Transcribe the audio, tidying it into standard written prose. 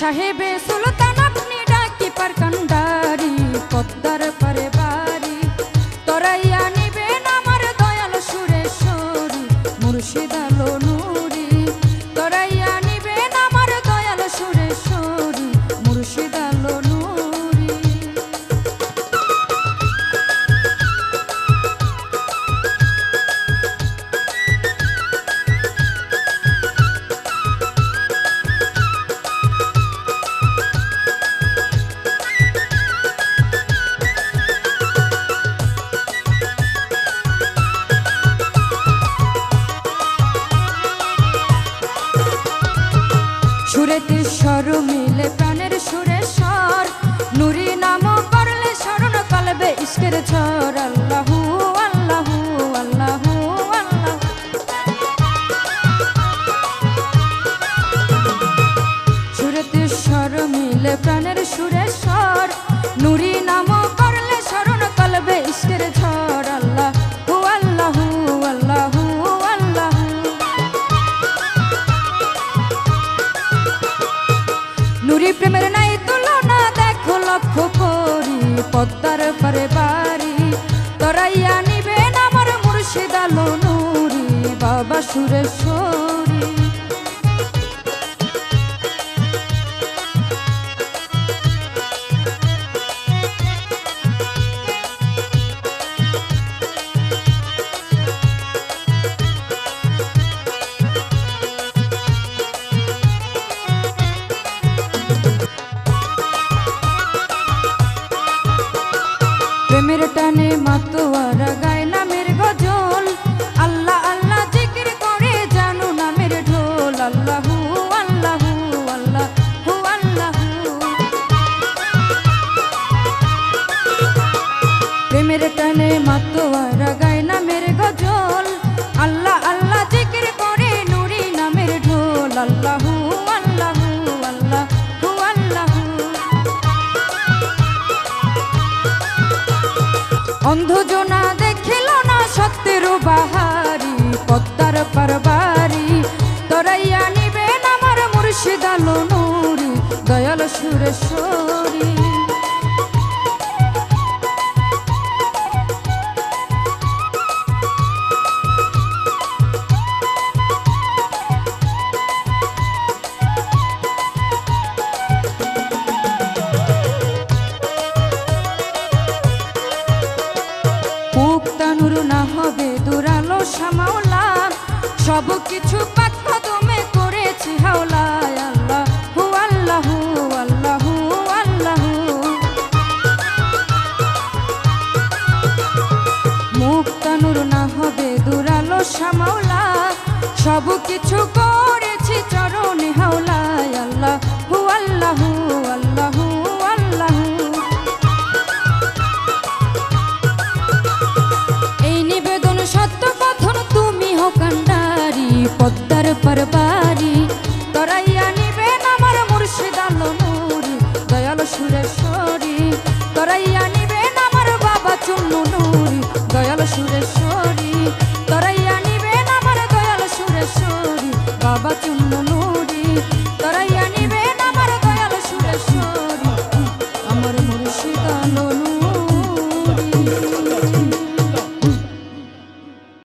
সাহেবে সুলতান আপনি ডাকি পার কান্ডারি পদ্মার পারে বাড়ি তরাইয়া নিবেন আমার দয়াল সুরেশ্বরী মুর্শিদ আলো নুরি তরাইয়া নিবেন আমার দয়াল সুরেশ্বরী মুর্শিদ আলো নুরি। সুরেতে স্বর মিলে প্রাণের সুরেশ্বর নুরি নাম করলে স্মরণ কলবে ইশকের ঝড় আল্লাহু আল্লাহু আল্লাহু আল্লাহ। সুরেতে স্বর মিলে প্রাণের সুরেশ্বর নুরি নাম করলে স্মরণ কলবে ইশকের ঝড় আল্লাহু আল্লাহু আল্লাহু আল্লাহু। নুরি প্রেমের নাই তুলনা দেখো লক্ষ্য করি পদ্মার পারে বাড়ি তরাইয়া নিবেন আমার মুর্শিদ আলো নুরি বাবা সুরেশ্বরী। প্রেমের টানে মাতোয়ারা গায় নামের গজল আল্লাহ আল্লাহ জিকির করে জানো নামের ঢোল আল্লাহু আল্লাহু আল্লাহু আল্লাহু। প্রেমের টানে মাতোয়ারা গায় নামের গজল আল্লাহ আল্লাহ জিকির করে নুরি নামের ঢোল আল্লাহু আল্লাহু আল্লাহু আল্লাহু। অন্ধজনা দেখিল না সত্যের বাহারি পদ্মার পার বাড়ি তরাইয়া নিবেন আমার মুর্শিদ আলো নুরি দয়াল সুরেশ্বরী। মুক্তানুর না হবে দুরালো সামাওলা সব কিছু পাক কদমে করেছি হাওলা আল্লাহু আল্লাহু আল্লাহু আল্লাহু। মুক্তানুর না হবে দুরালো সামাওলা সব কিছু করেছি চরণে হাওলা আল্লাহু আল্লাহু আল্লাহু আল্লাহু। সত্য কথন তুমি হো কান্ডারি পদ্মার পার বাড়ি তরাইয়া নিবেন আমার মুর্শিদ আলো নুরি দয়াল সুরেশ্বরী তরাইয়া নিবেন আমার বাবা চুন্নু নুরি দয়াল সুরেশ্বরী।